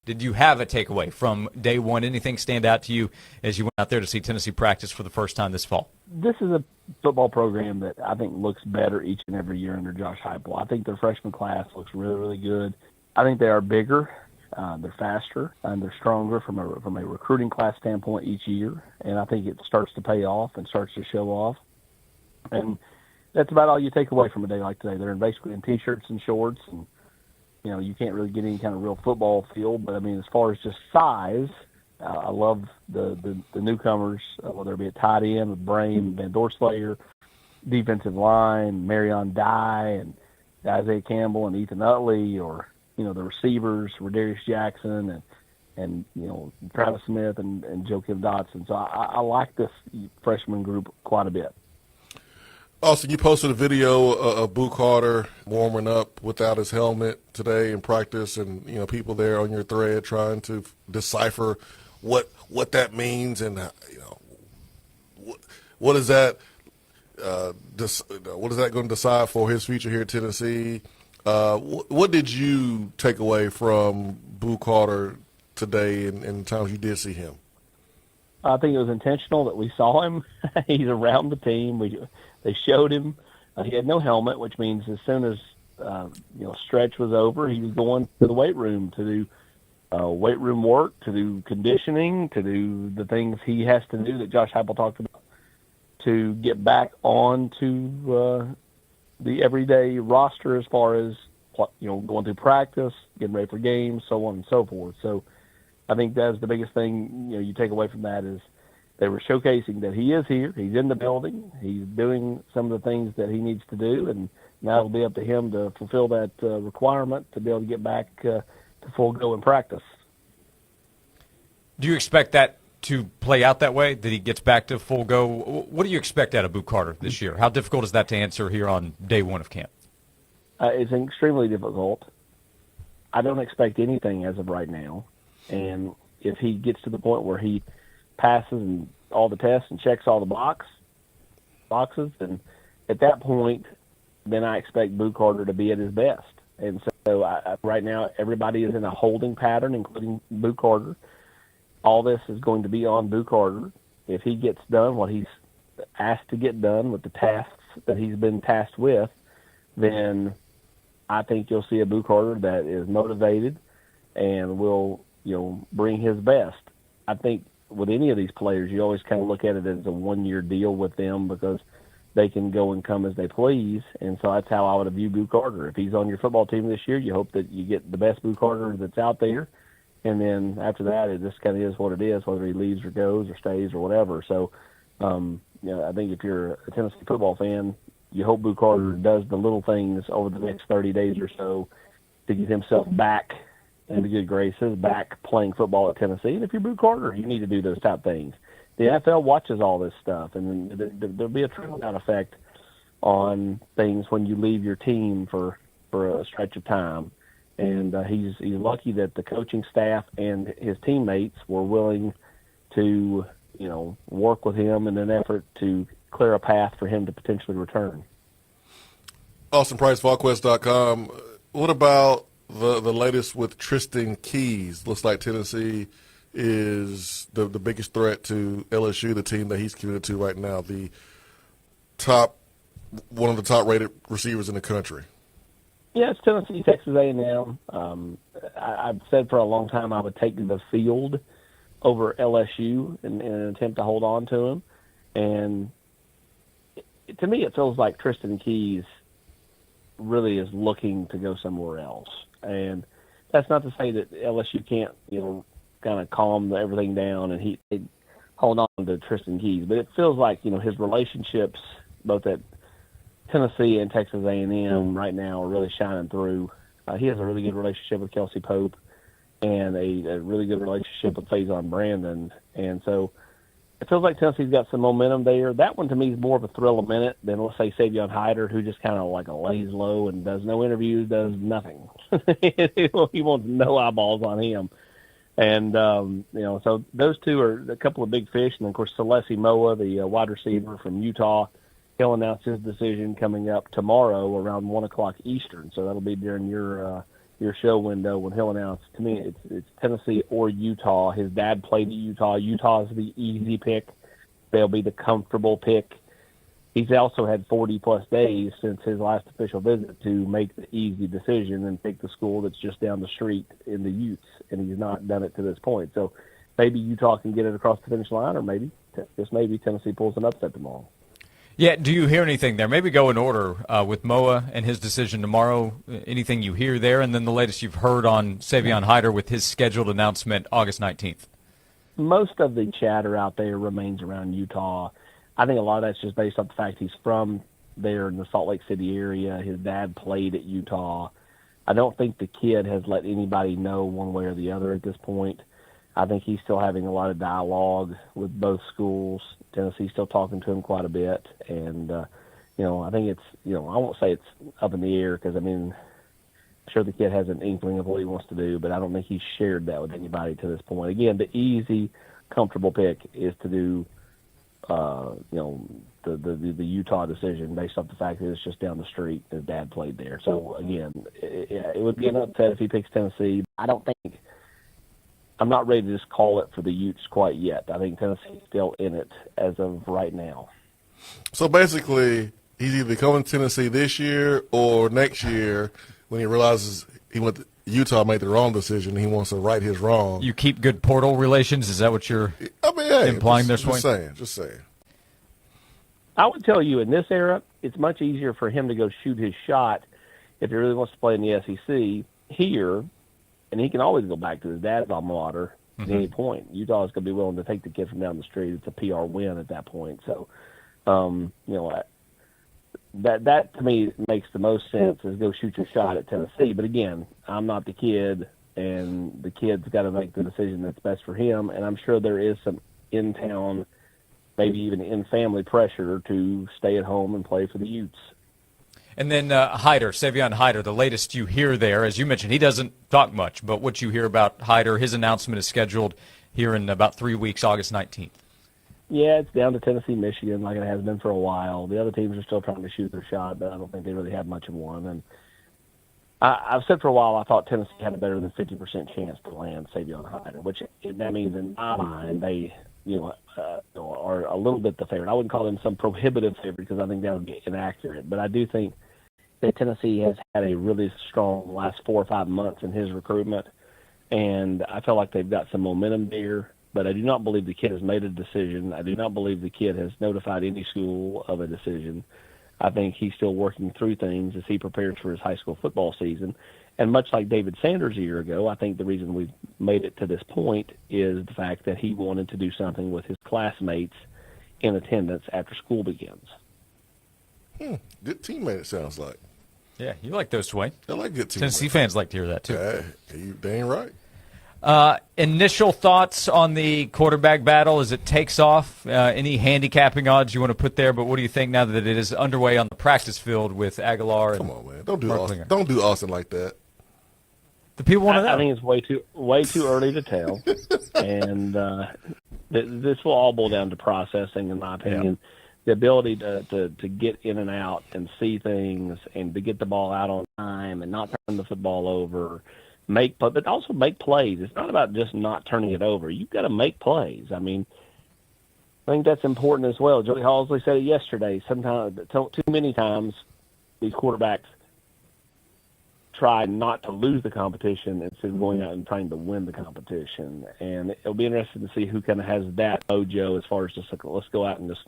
Did you have a takeaway from day one? Anything stand out to you as you went out there to see Tennessee practice for the first time this fall? This is a football program that I think looks better each and every year under Josh Heupel. I think their freshman class looks really, really good. I think they are bigger, they're faster, and they're stronger from a recruiting class standpoint each year. And I think it starts to pay off and starts to show off. And that's about all you take away from a day like today. They're basically in T-shirts and shorts, and you can't really get any kind of real football feel. But I mean, as far as just size, I love the newcomers, whether it be a tight end with Brain, Van Dorslayer, defensive line, Marion Dye, and Isaiah Campbell and Ethan Utley, or the receivers, Rodarius Jackson and Travis Smith and Joakim Dotson. So I like this freshman group quite a bit. Austin, you posted a video of Boo Carter warming up without his helmet today in practice, and people there on your thread trying to decipher what that means, and what is that going to decide for his future here at Tennessee? What did you take away from Boo Carter today and times you did see him? I think it was intentional that we saw him. He's around the team. They showed him. He had no helmet, which means as soon as stretch was over, he was going to the weight room to do weight room work, to do conditioning, to do the things he has to do that Josh Heupel talked about to get back on to the everyday roster as far as going through practice, getting ready for games, so on and so forth. So I think that's the biggest thing you take away from that is they were showcasing that he is here, he's in the building, he's doing some of the things that he needs to do, and now it'll be up to him to fulfill that requirement to be able to get back to full go in practice. Do you expect that to play out that way, that he gets back to full go? What do you expect out of Boo Carter this year? How difficult is that to answer here on day one of camp? It's extremely difficult. I don't expect anything as of right now. And if he gets to the point where he passes and all the tests and checks all the boxes, then at that point, then I expect Boo Carter to be at his best. And so right now, everybody is in a holding pattern, including Boo Carter. All this is going to be on Boo Carter. If he gets done what he's asked to get done with the tasks that he's been tasked with, then I think you'll see a Boo Carter that is motivated and will bring his best. I think with any of these players, you always kind of look at it as a one-year deal with them because they can go and come as they please. And so that's how I would view Boo Carter. If he's on your football team this year, you hope that you get the best Boo Carter that's out there. And then after that, it just kind of is what it is, whether he leaves or goes or stays or whatever. So, I think if you're a Tennessee football fan, you hope Boo Carter does the little things over the next 30 days or so to get himself back into good graces, back playing football at Tennessee. And if you're Boo Carter, you need to do those type things. The NFL watches all this stuff, and there'll be a trickle-down effect on things when you leave your team for a stretch of time. And he's lucky that the coaching staff and his teammates were willing to, work with him in an effort to clear a path for him to potentially return. Austin Price, Volquest.com. What about the latest with Tristan Keys? Looks like Tennessee is the biggest threat to LSU, the team that he's committed to right now, one of the top-rated receivers in the country. Yeah, it's Tennessee, Texas A&M. I've said for a long time I would take the field over LSU in an attempt to hold on to him. And to me, it feels like Tristan Keys really is looking to go somewhere else. And that's not to say that LSU can't, kind of calm everything down and he'd hold on to Tristan Keys. But it feels like, his relationships, both at Tennessee and Texas A&M right now are really shining through. He has a really good relationship with Kelsey Pope and a really good relationship with Faison Brandon. And so it feels like Tennessee's got some momentum there. That one to me is more of a thrill a minute than, let's say, Savion Hyder, who just kind of like lays low and does no interviews, does nothing. He wants no eyeballs on him. And, so those two are a couple of big fish. And, of course, Celesi Moa, the wide receiver from Utah, he'll announce his decision coming up tomorrow around 1 o'clock Eastern. So that'll be during your your show window when he'll announce, to me, it's Tennessee or Utah. His dad played at Utah. Utah's the easy pick. They'll be the comfortable pick. He's also had 40-plus days since his last official visit to make the easy decision and pick the school that's just down the street in the Utes, and he's not done it to this point. So maybe Utah can get it across the finish line, or maybe, just maybe, Tennessee pulls an upset tomorrow. Yeah, do you hear anything there? Maybe go in order with Moa and his decision tomorrow. Anything you hear there, and then the latest you've heard on Savion Hyder with his scheduled announcement August 19th. Most of the chatter out there remains around Utah. I think a lot of that's just based on the fact he's from there in the Salt Lake City area. His dad played at Utah. I don't think the kid has let anybody know one way or the other at this point. I think he's still having a lot of dialogue with both schools. Tennessee's still talking to him quite a bit. And, I think it's, I won't say it's up in the air because, I'm sure the kid has an inkling of what he wants to do, but I don't think he's shared that with anybody to this point. Again, the easy, comfortable pick is to do, the Utah decision based off the fact that it's just down the street. His dad played there. So, again, it would be an upset if he picks Tennessee. I'm not ready to just call it for the Utes quite yet. I think Tennessee's still in it as of right now. So basically, he's either coming to Tennessee this year or next year when he realizes Utah made the wrong decision. He wants to right his wrong. You keep good portal relations? Is that what you're implying there, Swain? Just saying. I would tell you in this era, it's much easier for him to go shoot his shot if he really wants to play in the SEC here. And he can always go back to his dad's alma mater at any point. Utah is going to be willing to take the kid from down the street. It's a PR win at that point. So, that to me makes the most sense is go shoot your shot at Tennessee. But again, I'm not the kid, and the kid's got to make the decision that's best for him. And I'm sure there is some in-town, maybe even in-family pressure to stay at home and play for the Utes. And then Savion Hyder, the latest you hear there, as you mentioned, he doesn't talk much, but what you hear about Hyder, his announcement is scheduled here in about 3 weeks, August 19th. Yeah, it's down to Tennessee, Michigan, like it has been for a while. The other teams are still trying to shoot their shot, but I don't think they really have much of one. And I've said for a while I thought Tennessee had a better than 50% chance to land Savion Hyder, which that means in my mind they are a little bit the favorite. I wouldn't call them some prohibitive favorite because I think that would be inaccurate. But I do think that Tennessee has had a really strong last 4 or 5 months in his recruitment, and I feel like they've got some momentum there. But I do not believe the kid has made a decision. I do not believe the kid has notified any school of a decision. I think he's still working through things as he prepares for his high school football season. And much like David Sanders a year ago, I think the reason we've made it to this point is the fact that he wanted to do something with his classmates in attendance after school begins. Good teammate, it sounds like. Yeah, you like those, Swain. I like good teammates. Tennessee fans like to hear that, too. Yeah, you dang right. Initial thoughts on the quarterback battle as it takes off? Any handicapping odds you want to put there? But what do you think now that it is underway on the practice field with Aguilar? Come on, man! Don't do Merklinger? Austin. Don't do Austin like that. The people want to know. I think it's way too early to tell, and this will all boil down to processing, in my opinion. Yeah. The ability to get in and out and see things and to get the ball out on time and not turn the football over. But also make plays. It's not about just not turning it over. You've got to make plays. I mean, I think that's important as well. Joey Halsley said it yesterday. Sometimes, too many times, these quarterbacks try not to lose the competition instead of going out and trying to win the competition. And it'll be interesting to see who kind of has that mojo as far as just like, let's go out and just,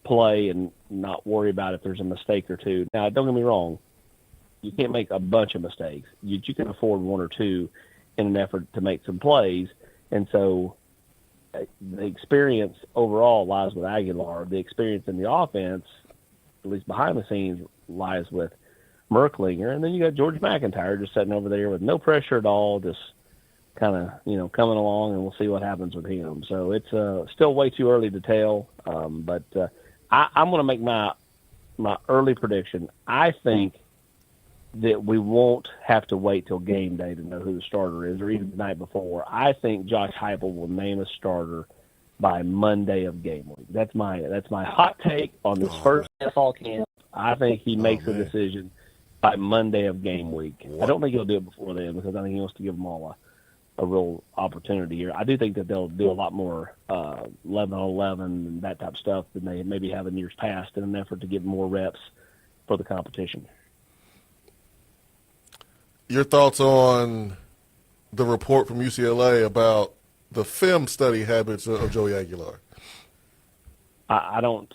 play and not worry about if there's a mistake or two. Now, don't get me wrong. You can't make a bunch of mistakes. You can afford one or two in an effort to make some plays. And so the experience overall lies with Aguilar. The experience in the offense, at least behind the scenes, lies with Merklinger. And then you got George MacIntyre just sitting over there with no pressure at all, just kind of, coming along, and we'll see what happens with him. So it's still way too early to tell. But I'm going to make my early prediction. I think that we won't have to wait till game day to know who the starter is, or even the night before. I think Josh Heupel will name a starter by Monday of game week. That's my hot take on this first fall camp. I think he makes a decision by Monday of game week. What? I don't think he'll do it before then because I think he wants to give them all a real opportunity here. I do think that they'll do a lot more 11-on-11 and that type of stuff than they maybe have in years past in an effort to get more reps for the competition. Your thoughts on the report from UCLA about the film study habits of Joey Aguilar? I don't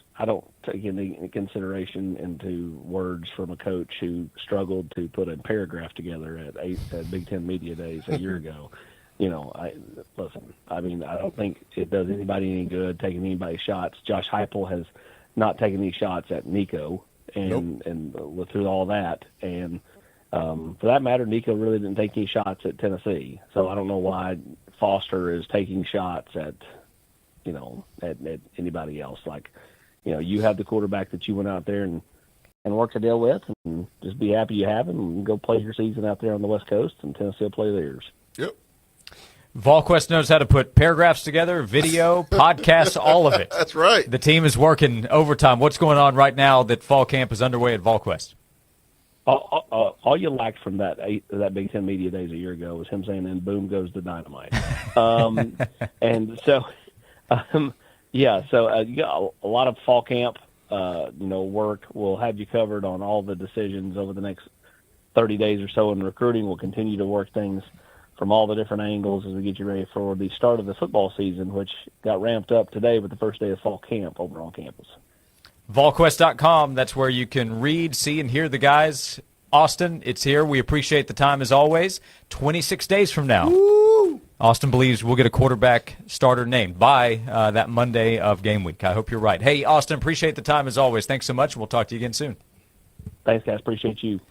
take any consideration into words from a coach who struggled to put a paragraph together at Big Ten Media Days a year ago. Listen, I mean, I don't think it does anybody any good taking anybody's shots. Josh Heupel has not taken any shots at Nico and through all that. And for that matter, Nico really didn't take any shots at Tennessee. So I don't know why Foster is taking shots at anybody else. Like, you have the quarterback that you went out there and worked a deal with, and just be happy you have him and go play your season out there on the West Coast, and Tennessee will play theirs. Yep. Volquest knows how to put paragraphs together, video, podcasts, all of it. That's right. The team is working overtime. What's going on right now that fall camp is underway at Volquest? All you liked from that Big Ten Media Days a year ago was him saying, "And boom goes the dynamite." And so, you got a lot of fall camp, work. We'll have you covered on all the decisions over the next 30 days or so in recruiting. We'll continue to work things from all the different angles as we get you ready for the start of the football season, which got ramped up today with the first day of fall camp over on campus. Volquest.com, that's where you can read, see, and hear the guys. Austin, it's here. We appreciate the time as always. 26 days from now, Woo! Austin believes we'll get a quarterback starter named by that Monday of game week. I hope you're right. Hey, Austin, appreciate the time as always. Thanks so much. We'll talk to you again soon. Thanks, guys. Appreciate you.